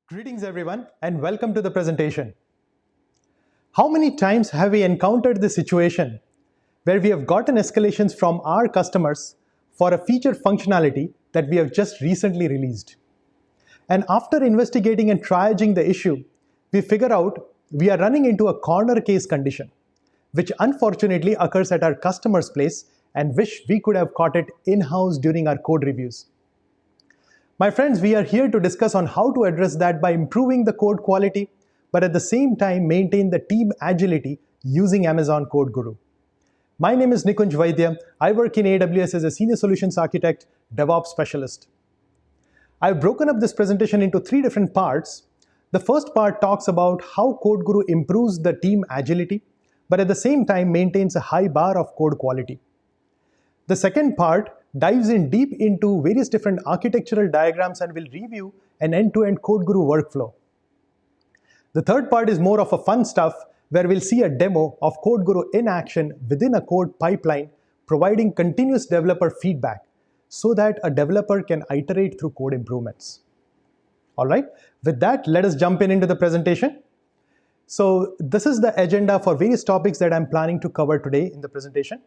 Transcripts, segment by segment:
Greetings everyone and welcome to the presentation. How many times have we encountered this situation where we have gotten escalations from our customers for a feature functionality that we have just recently released? And after investigating and triaging the issue, we figure out we are running into a corner case condition, which unfortunately occurs at our customer's place and wish we could have caught it in-house during our code reviews. My friends, we are here to discuss on how to address that by improving the code quality, but at the same time maintain the team agility using Amazon CodeGuru. My name is Nikunj Vaidya. I work in AWS as a Senior Solutions Architect, DevOps Specialist. I've broken up this presentation into three different parts. The first part talks about how CodeGuru improves the team agility, but at the same time maintains a high bar of code quality. The second part dives in deep into various different architectural diagrams and will review an end-to-end CodeGuru workflow. The third part is more of a fun stuff where we'll see a demo of CodeGuru in action within a code pipeline, providing continuous developer feedback so that a developer can iterate through code improvements. All right, with that, let us jump into the presentation. So this is the agenda for various topics that I'm planning to cover today in the presentation.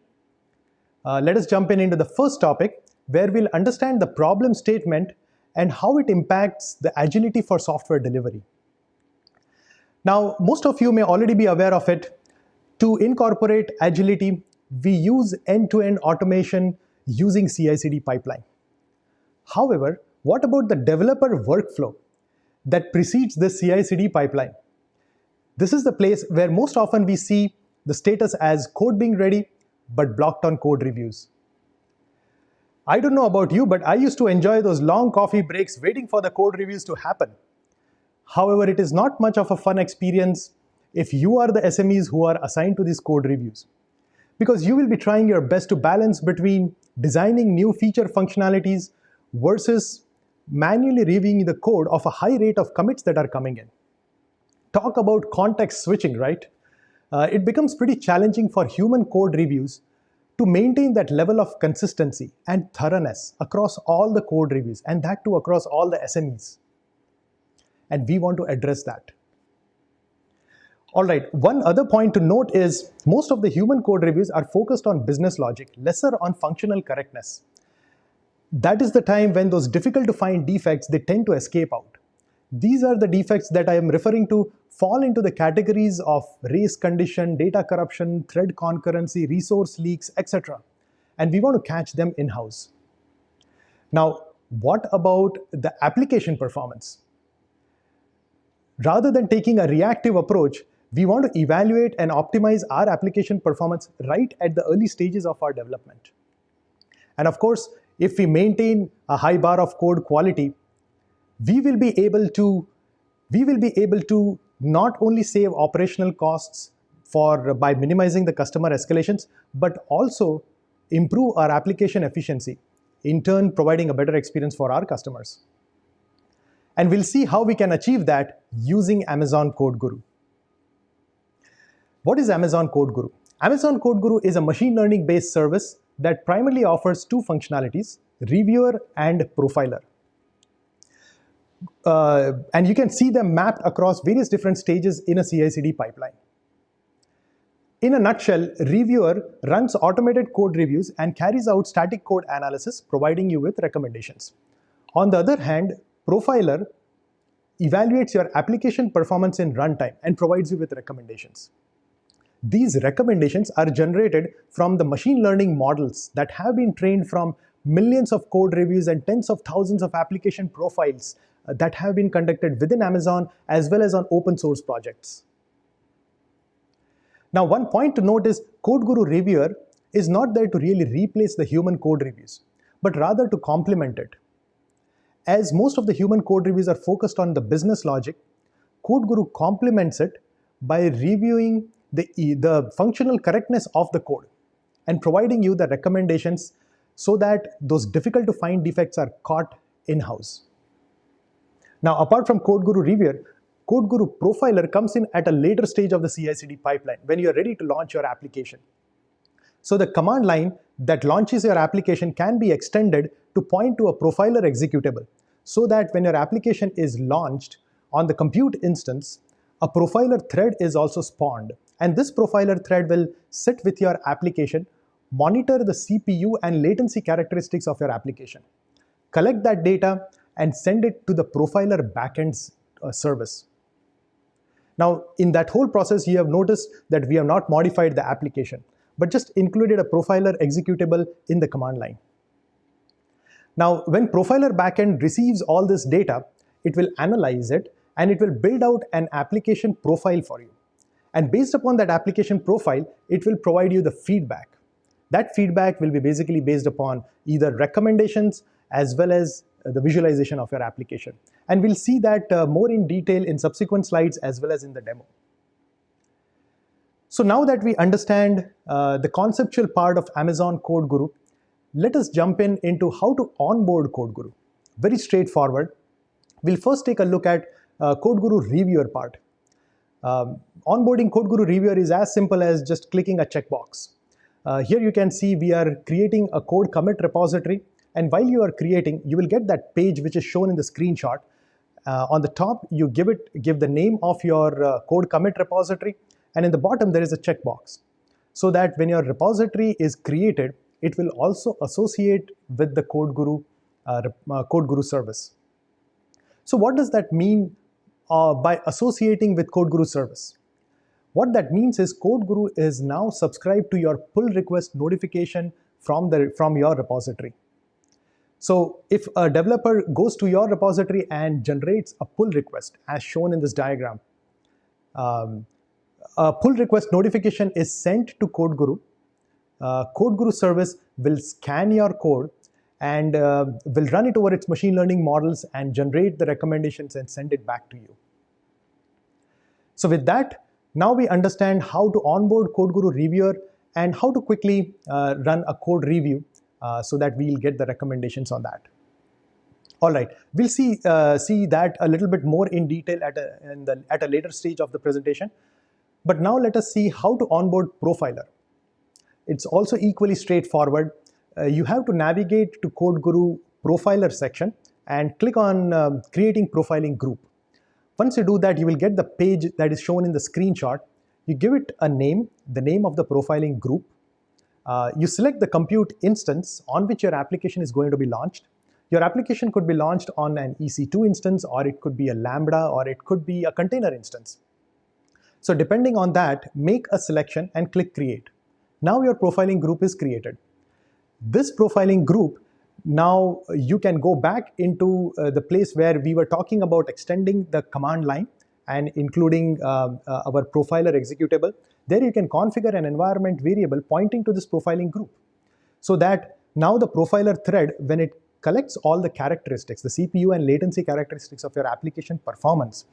Let us jump into the first topic, where we'll understand the problem statement and how it impacts the agility for software delivery. Now, most of you may already be aware of it. To incorporate agility, we use end-to-end automation using CI/CD pipeline. However, what about the developer workflow that precedes this CI/CD pipeline? This is the place where most often we see the status as code being ready, but blocked on code reviews. I don't know about you, but I used to enjoy those long coffee breaks waiting for the code reviews to happen. However, it is not much of a fun experience if you are the SMEs who are assigned to these code reviews, because you will be trying your best to balance between designing new feature functionalities versus manually reviewing the code of a high rate of commits that are coming in. Talk about context switching, right? It becomes pretty challenging for human code reviews to maintain that level of consistency and thoroughness across all the code reviews, and that too across all the SMEs. And we want to address that. All right, one other point to note is most of the human code reviews are focused on business logic, lesser on functional correctness. That is the time when those difficult to find defects, they tend to escape out. These are the defects that I am referring to fall into the categories of race condition, data corruption, thread concurrency, resource leaks, etc. And we want to catch them in-house. Now, what about the application performance? Rather than taking a reactive approach, we want to evaluate and optimize our application performance right at the early stages of our development. And of course, if we maintain a high bar of code quality, we will be able to not only save operational costs by minimizing the customer escalations, but also improve our application efficiency, in turn providing a better experience for our customers. And we'll see how we can achieve that using Amazon CodeGuru. What is Amazon CodeGuru? Amazon CodeGuru is a machine learning based service that primarily offers two functionalities, reviewer and profiler. And you can see them mapped across various different stages in a CI/CD pipeline. In a nutshell, reviewer runs automated code reviews and carries out static code analysis, providing you with recommendations. On the other hand, profiler evaluates your application performance in runtime and provides you with recommendations. These recommendations are generated from the machine learning models that have been trained from millions of code reviews and tens of thousands of application profiles that have been conducted within Amazon as well as on open source projects. Now, one point to note is CodeGuru Reviewer is not there to really replace the human code reviews, but rather to complement it. As most of the human code reviews are focused on the business logic, CodeGuru complements it by reviewing the functional correctness of the code and providing you the recommendations so that those difficult to find defects are caught in-house. Now, apart from CodeGuru Reviewer, CodeGuru Profiler comes in at a later stage of the CI/CD pipeline when you're ready to launch your application. So the command line that launches your application can be extended to point to a profiler executable so that when your application is launched, on the compute instance, a profiler thread is also spawned. And this profiler thread will sit with your application, monitor the CPU and latency characteristics of your application, collect that data, and send it to the profiler backend service. Now, in that whole process, you have noticed that we have not modified the application, but just included a profiler executable in the command line. Now, when profiler backend receives all this data, it will analyze it and it will build out an application profile for you. And based upon that application profile, it will provide you the feedback. That feedback will be basically based upon either recommendations as well as the visualization of your application. And we'll see that more in detail in subsequent slides as well as in the demo. So now that we understand the conceptual part of Amazon CodeGuru, let us jump into how to onboard CodeGuru. Very straightforward. We'll first take a look at CodeGuru Reviewer part. Onboarding CodeGuru Reviewer is as simple as just clicking a checkbox. Here you can see we are creating a code commit repository, and while you are creating, you will get that page which is shown in the screenshot. On the top, you give the name of your code commit repository, and in the bottom there is a checkbox, so that when your repository is created, it will also associate with the CodeGuru service. So what does that mean by associating with CodeGuru service? What that means is CodeGuru is now subscribed to your pull request notification from your repository. So if a developer goes to your repository and generates a pull request, as shown in this diagram, a pull request notification is sent to CodeGuru. CodeGuru service will scan your code and will run it over its machine learning models and generate the recommendations and send it back to you. So with that, now we understand how to onboard CodeGuru Reviewer and how to quickly run a code review so that we'll get the recommendations on that. All right, we'll see that a little bit more in detail at a later stage of the presentation. But now let us see how to onboard Profiler. It's also equally straightforward. You have to navigate to CodeGuru Profiler section and click on Creating Profiling Group. Once you do that, you will get the page that is shown in the screenshot. You give it a name, the name of the profiling group. You select the compute instance on which your application is going to be launched. Your application could be launched on an EC2 instance, or it could be a Lambda, or it could be a container instance. So depending on that, make a selection and click Create. Now your profiling group is created. This profiling group, now you can go back into the place where we were talking about extending the command line and including our profiler executable. There you can configure an environment variable pointing to this profiling group, so that now the profiler thread, when it collects all the characteristics, the CPU and latency characteristics of your application performance,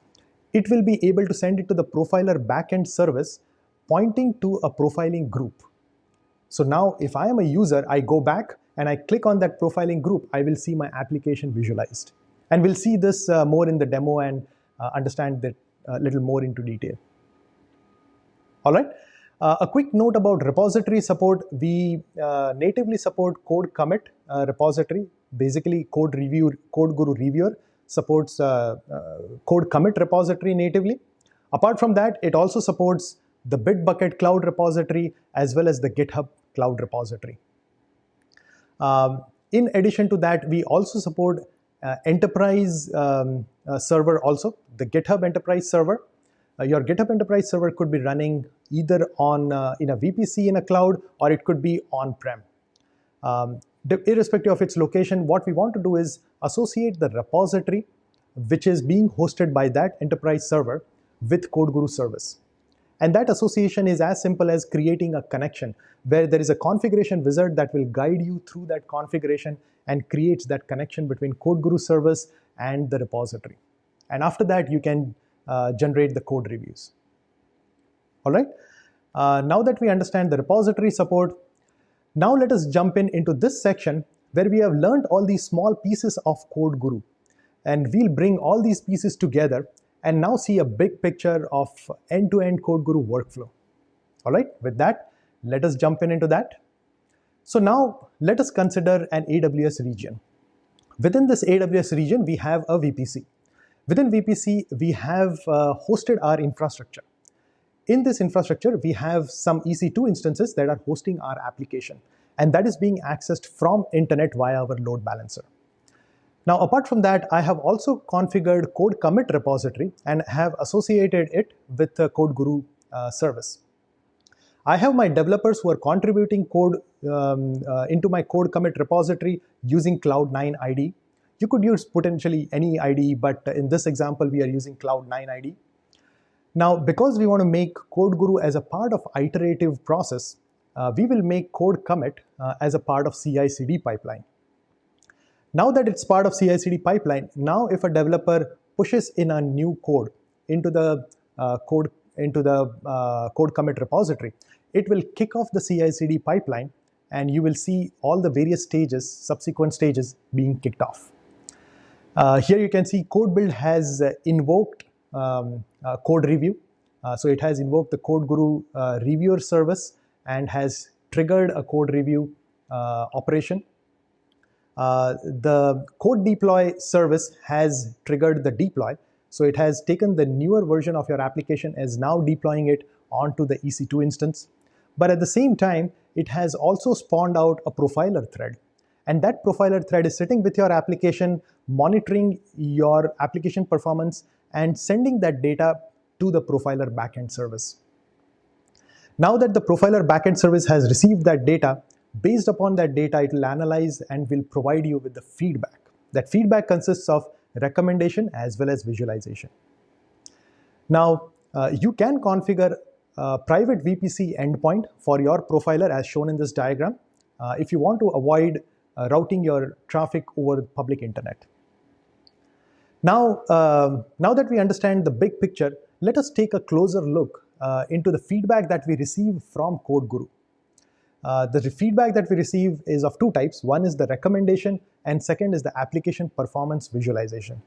it will be able to send it to the profiler backend service pointing to a profiling group. So now if I am a user, I go back and I click on that profiling group, I will see my application visualized. And we'll see this more in the demo and understand that a little more into detail. All right. A quick note about repository support. We natively support code commit repository. Basically, CodeGuru Reviewer supports code commit repository natively. Apart from that, it also supports the Bitbucket cloud repository as well as the GitHub cloud repository. In addition to that, we also support enterprise server also, the GitHub enterprise server. Your GitHub enterprise server could be running either on in a VPC in a cloud, or it could be on-prem. Irrespective of its location, what we want to do is associate the repository which is being hosted by that enterprise server with CodeGuru service. And that association is as simple as creating a connection where there is a configuration wizard that will guide you through that configuration and creates that connection between CodeGuru service and the repository. And after that, you can generate the code reviews. All right. Now that we understand the repository support, now let us jump into this section where we have learned all these small pieces of CodeGuru. And we'll bring all these pieces together and now see a big picture of end-to-end CodeGuru workflow. All right, with that, let us jump into that. So now let us consider an AWS region. Within this AWS region, we have a VPC. Within VPC, we have hosted our infrastructure. In this infrastructure, we have some EC2 instances that are hosting our application, and that is being accessed from internet via our load balancer. Now, apart from that, I have also configured code commit repository and have associated it with the CodeGuru service. I have my developers who are contributing code into my code commit repository using Cloud9 IDE. You could use potentially any IDE, but in this example, we are using Cloud9 IDE. Now, because we want to make CodeGuru as a part of iterative process, we will make code commit as a part of CI/CD pipeline. Now that it's part of CI/CD pipeline, now if a developer pushes in a new code into the code commit repository, it will kick off the CI/CD pipeline, and you will see all the various stages, subsequent stages being kicked off. Here you can see code build has invoked code review. So it has invoked the CodeGuru reviewer service and has triggered a code review operation. The code deploy service has triggered the deploy. So it has taken the newer version of your application and is now deploying it onto the EC2 instance. But at the same time, it has also spawned out a profiler thread. And that profiler thread is sitting with your application, monitoring your application performance and sending that data to the profiler backend service. Now that the profiler backend service has received that data, based upon that data, it will analyze and will provide you with the feedback. That feedback consists of recommendation as well as visualization. Now, you can configure a private VPC endpoint for your profiler as shown in this diagram if you want to avoid routing your traffic over public internet. Now, now that we understand the big picture, let us take a closer look into the feedback that we receive from CodeGuru. The feedback that we receive is of two types. One is the recommendation, and second is the application performance visualization.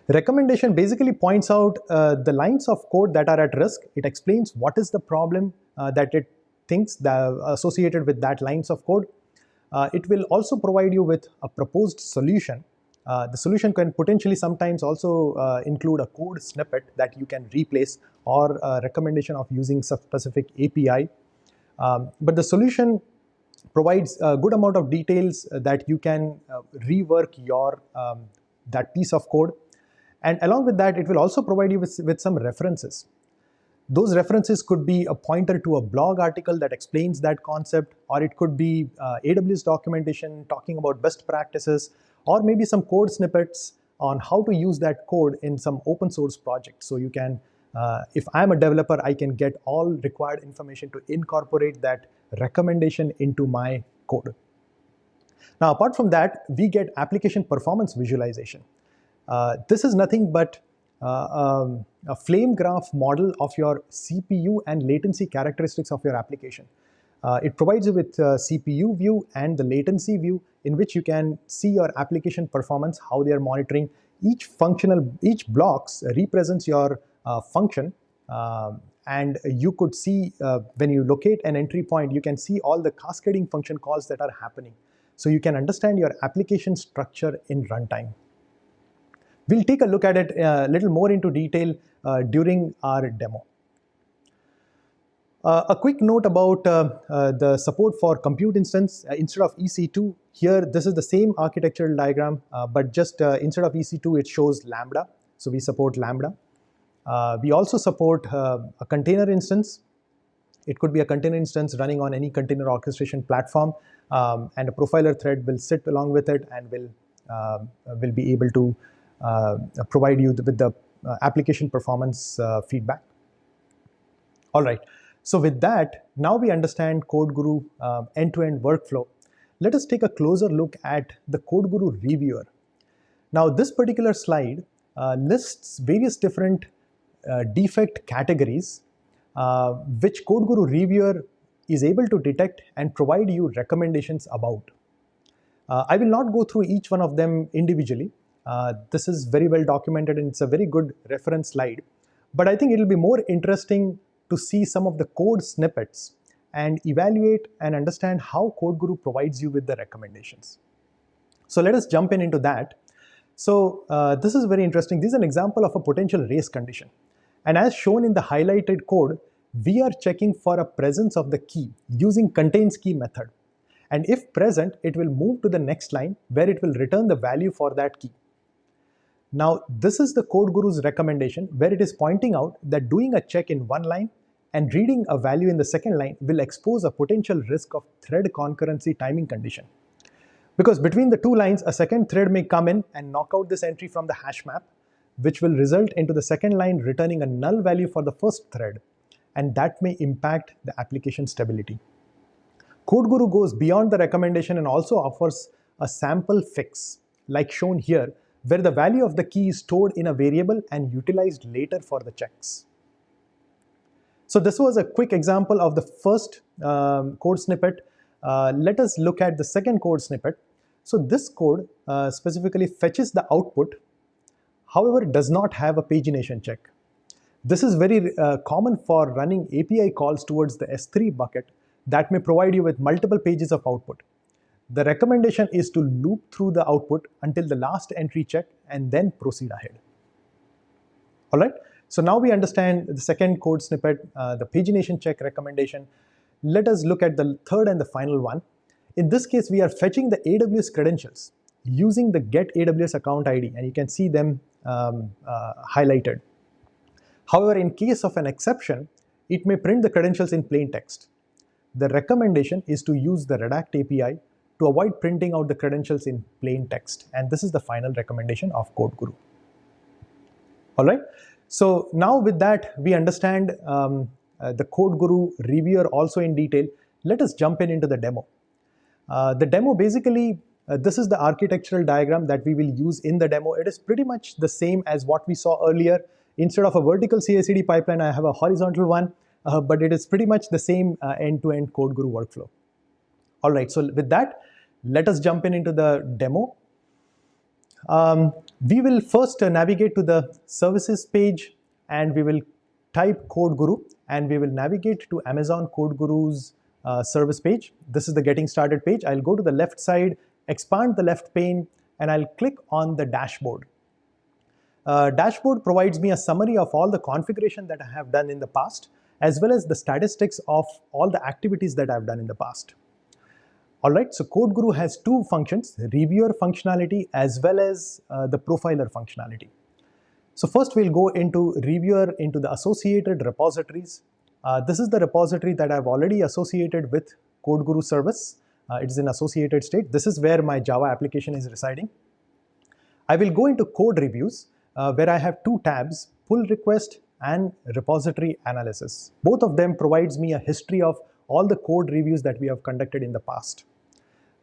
The recommendation basically points out the lines of code that are at risk. It explains what is the problem that it thinks associated with that lines of code. It will also provide you with a proposed solution. The solution can potentially sometimes also include a code snippet that you can replace or a recommendation of using some specific API. But the solution provides a good amount of details that you can rework your that piece of code. And along with that, it will also provide you with some references. Those references could be a pointer to a blog article that explains that concept, or it could be AWS documentation talking about best practices, or maybe some code snippets on how to use that code in some open source project. So you can, if I'm a developer, I can get all required information to incorporate that recommendation into my code. Now, apart from that, we get application performance visualization. This is nothing but a flame graph model of your CPU and latency characteristics of your application. It provides you with CPU view and the latency view in which you can see your application performance, how they are monitoring. Each blocks represents your function, and you could see when you locate an entry point, you can see all the cascading function calls that are happening. So you can understand your application structure in runtime. We'll take a look at it a little more into detail during our demo. A quick note about the support for compute instance. Instead of EC2, here this is the same architectural diagram, but just instead of EC2, it shows Lambda. So we support Lambda. We also support a container instance. It could be a container instance running on any container orchestration platform, and a profiler thread will sit along with it and will be able to provide you with the application performance feedback. All right. So with that, now we understand CodeGuru end-to-end workflow. Let us take a closer look at the CodeGuru reviewer. Now, this particular slide lists various different defect categories which CodeGuru reviewer is able to detect and provide you recommendations about. I will not go through each one of them individually. This is very well documented and it's a very good reference slide. But I think it will be more interesting to see some of the code snippets and evaluate and understand how CodeGuru provides you with the recommendations. So let us jump into that. So this is very interesting. This is an example of a potential race condition. And as shown in the highlighted code, we are checking for a presence of the key using contains key method. And if present, it will move to the next line where it will return the value for that key. Now, this is the CodeGuru's recommendation where it is pointing out that doing a check in one line and reading a value in the second line will expose a potential risk of thread concurrency timing condition. Because between the two lines, a second thread may come in and knock out this entry from the hash map, which will result into the second line returning a null value for the first thread, and that may impact the application stability. CodeGuru goes beyond the recommendation and also offers a sample fix, like shown here, where the value of the key is stored in a variable and utilized later for the checks. So this was a quick example of the first code snippet. Let us look at the second code snippet. So this code specifically fetches the output, however, does not have a pagination check. This is very common for running API calls towards the S3 bucket that may provide you with multiple pages of output. The recommendation is to loop through the output until the last entry check and then proceed ahead. All right, so now we understand the second code snippet, the pagination check recommendation. Let us look at the third and the final one. In this case, we are fetching the AWS credentials using the get AWS account ID, and you can see them highlighted. However, in case of an exception, it may print the credentials in plain text. The recommendation is to use the redact API to avoid printing out the credentials in plain text. And this is the final recommendation of CodeGuru. All right. So now with that, we understand the CodeGuru reviewer also in detail. Let us jump into the demo. The demo basically, this is the architectural diagram that we will use in the demo. It is pretty much the same as what we saw earlier. Instead of a vertical CI/CD pipeline, I have a horizontal one, but it is pretty much the same end-to-end CodeGuru workflow. All right, so with that, let us jump into the demo. We will first navigate to the services page, and we will type CodeGuru, and we will navigate to Amazon CodeGuru's service page. This is the getting started page. I'll go to the left side, expand the left pane, and I'll click on the dashboard. Dashboard provides me a summary of all the configuration that I have done in the past, as well as the statistics of all the activities that I've done in the past. All right, so CodeGuru has two functions, reviewer functionality as well as the profiler functionality. So first we'll go into reviewer into the associated repositories. This is the repository that I've already associated with CodeGuru service. It is in associated state. This is where my Java application is residing. I will go into code reviews where I have two tabs, pull request and repository analysis. Both of them provides me a history of all the code reviews that we have conducted in the past.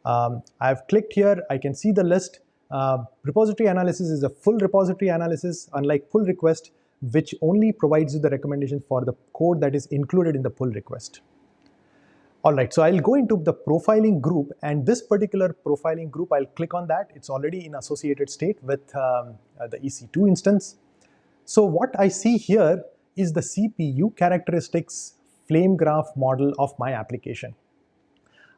I've clicked here, I can see the list. Repository analysis is a full repository analysis, unlike pull request, which only provides you the recommendation for the code that is included in the pull request. All right, so I'll go into the profiling group, and this particular profiling group, I'll click on that. It's already in associated state with the EC2 instance. So what I see here is the CPU characteristics flame graph model of my application.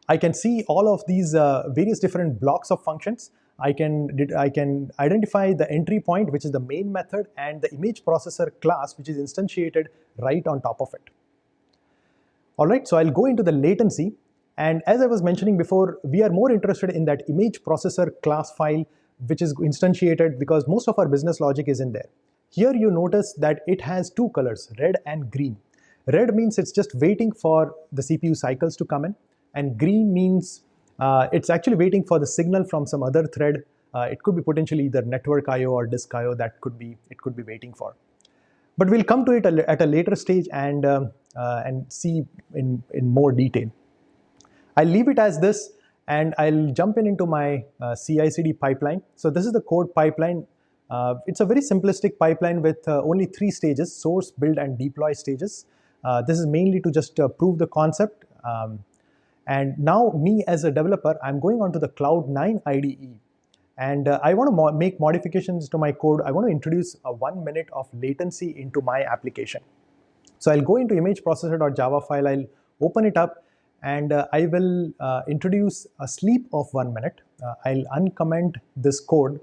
I can see all of these various different blocks of functions. I can identify the entry point, which is the main method, and the image processor class, which is instantiated right on top of it. All right, so I'll go into the latency. And as I was mentioning before, we are more interested in that image processor class file, which is instantiated because most of our business logic is in there. Here you notice that it has two colors, red and green. Red means it's just waiting for the CPU cycles to come in, and green means it's actually waiting for the signal from some other thread. It could be potentially either network IO or disk IO that it could be waiting for. But we'll come to it at a later stage and see in more detail. I'll leave it as this, and I'll jump into my CI/CD pipeline. So this is the code pipeline. It's a very simplistic pipeline with only 3 stages, source, build, and deploy stages. This is mainly to just prove the concept. And now me as a developer, I'm going on to the Cloud9 IDE. And I want to make modifications to my code. I want to introduce a 1 minute of latency into my application. So I'll go into image processor.java file, I'll open it up, and I will introduce a sleep of 1 minute. I'll uncomment this code,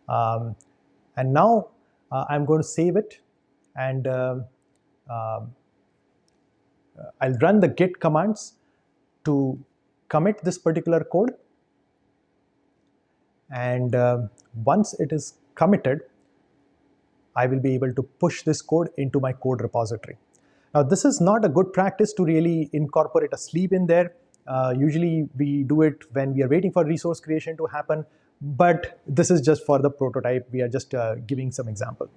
And now I'm going to save it, and I'll run the git commands to commit this particular code. And once it is committed, I will be able to push this code into my code repository. Now, this is not a good practice to really incorporate a sleep in there. Usually we do it when we are waiting for resource creation to happen, but this is just for the prototype. We are just giving some example.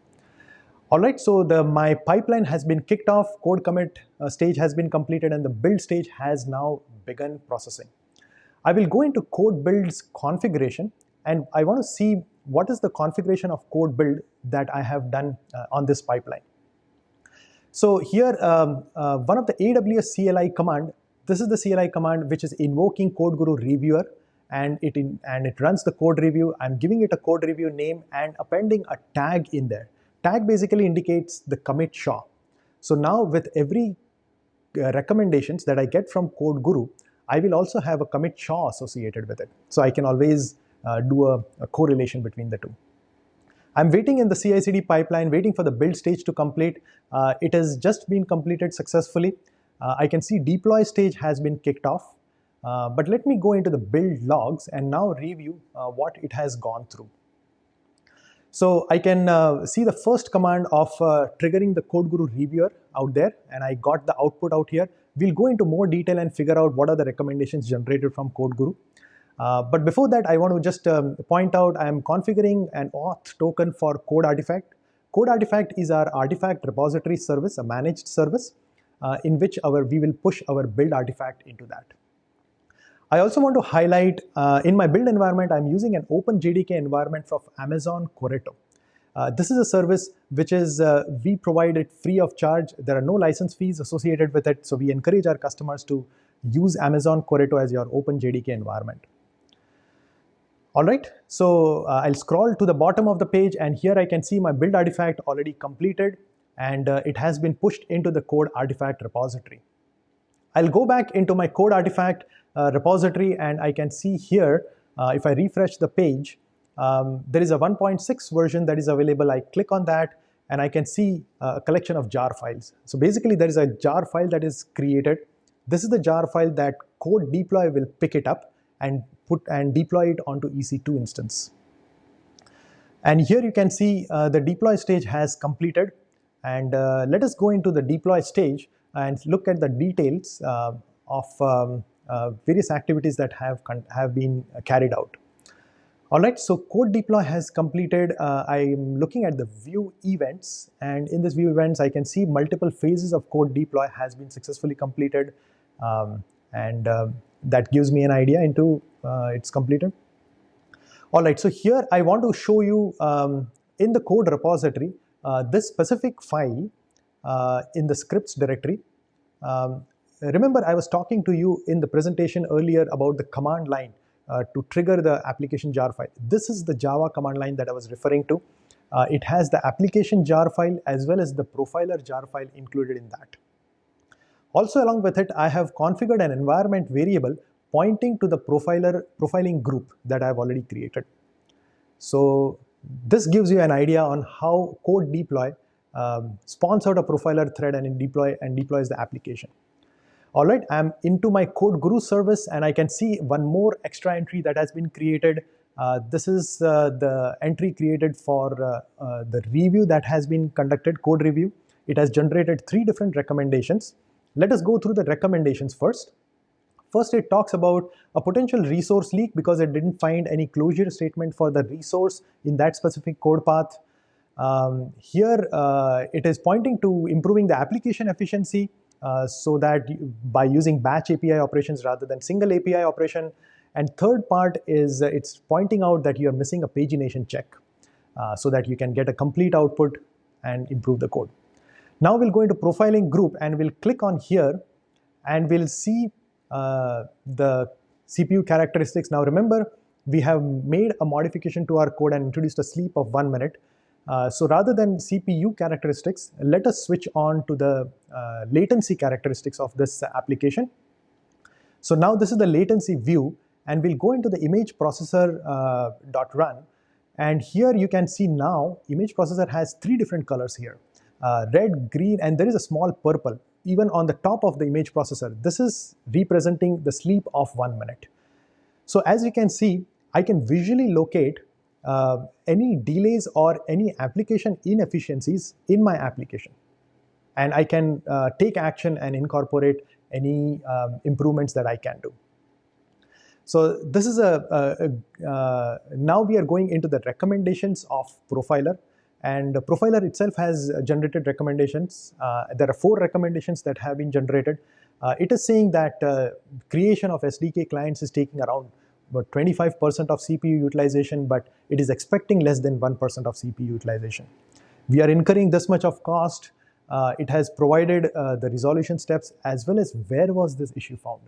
All right, so my pipeline has been kicked off, code commit stage has been completed, and the build stage has now begun processing. I will go into code build's configuration, and I want to see what is the configuration of code build that I have done on this pipeline. So here, one of the AWS CLI command, this is the CLI command which is invoking CodeGuru reviewer, and it runs the code review. I'm giving it a code review name and appending a tag in there. Tag basically indicates the commit SHA. So now with every recommendations that I get from CodeGuru, I will also have a commit SHA associated with it. So I can always do a correlation between the two. I'm waiting in the CI/CD pipeline, waiting for the build stage to complete. It has just been completed successfully. I can see deploy stage has been kicked off. But let me go into the build logs and now review what it has gone through. So I can see the first command of triggering the CodeGuru reviewer out there, and I got the output out here. We'll go into more detail and figure out what are the recommendations generated from CodeGuru. But before that, I want to just point out I am configuring an auth token for Code Artifact. Code Artifact is our artifact repository service, a managed service, in which we will push our build artifact into that. I also want to highlight, in my build environment, I'm using an open JDK environment from Amazon Corretto. This is a service which is, we provide it free of charge. There are no license fees associated with it. So we encourage our customers to use Amazon Corretto as your open JDK environment. All right, so I'll scroll to the bottom of the page, and here I can see my build artifact already completed, and it has been pushed into the code artifact repository. I'll go back into my code artifact repository, and I can see here, if I refresh the page, there is a 1.6 version that is available. I click on that, and I can see a collection of jar files. So basically, there is a jar file that is created. This is the jar file that code deploy will pick it up and deploy it onto EC2 instance. And here you can see the deploy stage has completed. And let us go into the deploy stage and look at the details of various activities that have been carried out. All right, so code deploy has completed. I'm looking at the view events, and in this view events, I can see multiple phases of code deploy has been successfully completed, and that gives me an idea into it's completed. All right, so here I want to show you in the code repository this specific file in the scripts directory. Remember, I was talking to you in the presentation earlier about the command line to trigger the application jar file. This is the Java command line that I was referring to. It has the application jar file as well as the profiler jar file included in that. Also along with it, I have configured an environment variable pointing to the profiling group that I have already created. So this gives you an idea on how code deploy spawns out a profiler thread and deploys the application. All right, I'm into my CodeGuru service, and I can see one more extra entry that has been created. This is the entry created for the review that has been conducted, code review. It has generated 3 different recommendations. Let us go through the recommendations first. First, it talks about a potential resource leak because it didn't find any closure statement for the resource in that specific code path. Here, it is pointing to improving the application efficiency so that by using batch API operations rather than single API operation. And third part is it's pointing out that you're missing a pagination check so that you can get a complete output and improve the code. Now we'll go into profiling group, and we'll click on here, and we'll see the CPU characteristics. Now remember, we have made a modification to our code and introduced a sleep of 1 minute. So rather than CPU characteristics, let us switch on to the latency characteristics of this application. So now this is the latency view, and we'll go into the image processor .run, And here you can see now image processor has three different colors here, red, green, and there is a small purple even on the top of the image processor. This is representing the sleep of 1 minute. So as you can see, I can visually locate any delays or any application inefficiencies in my application. And I can take action and incorporate any improvements that I can do. So this is now we are going into the recommendations of Profiler. And Profiler itself has generated recommendations. There are 4 recommendations that have been generated. It is saying that creation of SDK clients is taking around about 25% of CPU utilization, but it is expecting less than 1% of CPU utilization. We are incurring this much of cost. It has provided the resolution steps as well as where was this issue found.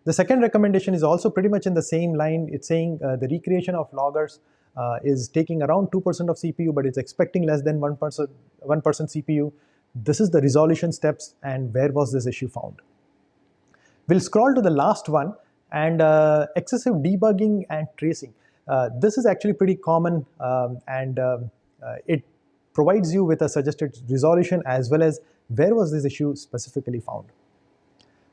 The second recommendation is also pretty much in the same line. It's saying the recreation of loggers is taking around 2% of CPU, but it's expecting less than 1% CPU. This is the resolution steps and where was this issue found. We'll scroll to the last one, and excessive debugging and tracing. This is actually pretty common, and it provides you with a suggested resolution as well as where was this issue specifically found.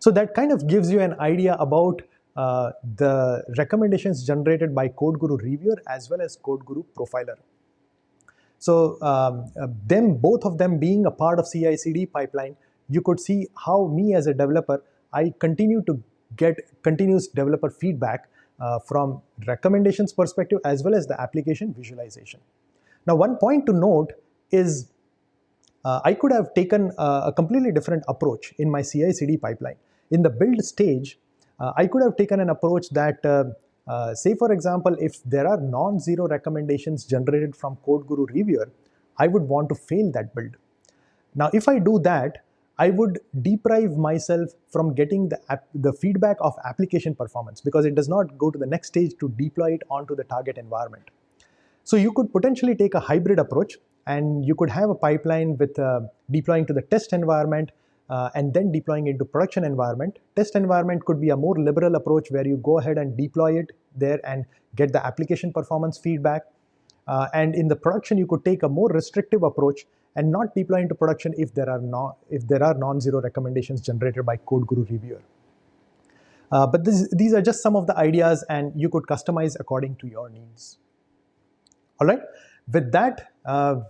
So that kind of gives you an idea about the recommendations generated by CodeGuru Reviewer as well as CodeGuru Profiler. So both of them being a part of CI/CD pipeline, you could see how me as a developer, I continue to get continuous developer feedback from recommendations perspective as well as the application visualization. Now, one point to note is I could have taken a completely different approach in my CI/CD pipeline. In the build stage, I could have taken an approach that, say for example, if there are non-zero recommendations generated from CodeGuru Reviewer, I would want to fail that build. Now, if I do that, I would deprive myself from getting the feedback of application performance because it does not go to the next stage to deploy it onto the target environment. So you could potentially take a hybrid approach, and you could have a pipeline with deploying to the test environment and then deploying into production environment. Test environment could be a more liberal approach where you go ahead and deploy it there and get the application performance feedback. And in the production, you could take a more restrictive approach and not deploy into production if there are non-zero recommendations generated by CodeGuru Reviewer. But these are just some of the ideas, and you could customize according to your needs. All right. With that,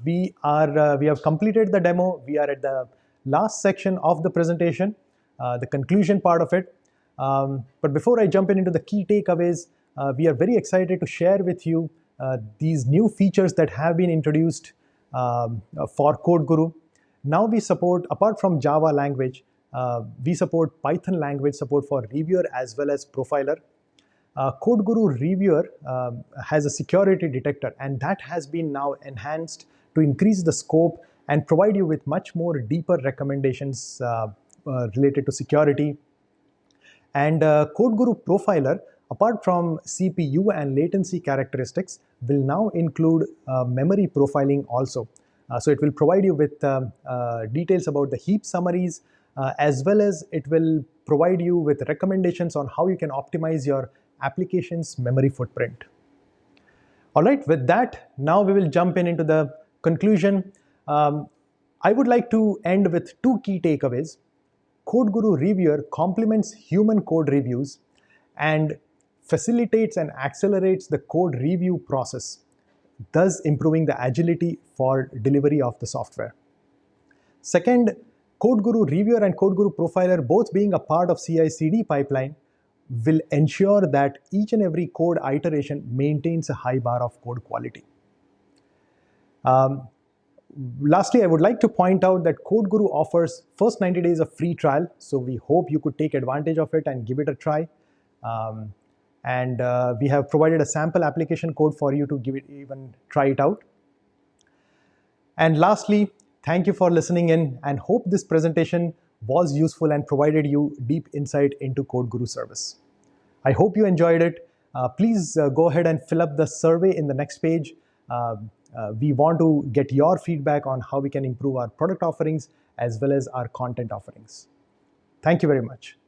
we have completed the demo. We are at the last section of the presentation, the conclusion part of it. But before I jump into the key takeaways, we are very excited to share with you these new features that have been introduced for CodeGuru. Now we support, apart from Java language, we support Python language support for Reviewer as well as Profiler. CodeGuru Reviewer has a security detector, and that has been now enhanced to increase the scope and provide you with much more deeper recommendations related to security. And CodeGuru Profiler, apart from CPU and latency characteristics, will now include memory profiling also. So it will provide you with details about the heap summaries, as well as it will provide you with recommendations on how you can optimize your application's memory footprint. All right, with that, now we will jump into the conclusion. I would like to end with 2 key takeaways. CodeGuru Reviewer complements human code reviews and facilitates and accelerates the code review process, thus improving the agility for delivery of the software. Second, CodeGuru Reviewer and CodeGuru Profiler, both being a part of CI/CD pipeline, will ensure that each and every code iteration maintains a high bar of code quality. Lastly, I would like to point out that CodeGuru offers first 90 days of free trial, so we hope you could take advantage of it and give it a try. We have provided a sample application code for you to try it out. And lastly, thank you for listening in, and hope this presentation was useful and provided you deep insight into CodeGuru service. I hope you enjoyed it. Please go ahead and fill up the survey in the next page. We want to get your feedback on how we can improve our product offerings as well as our content offerings. Thank you very much.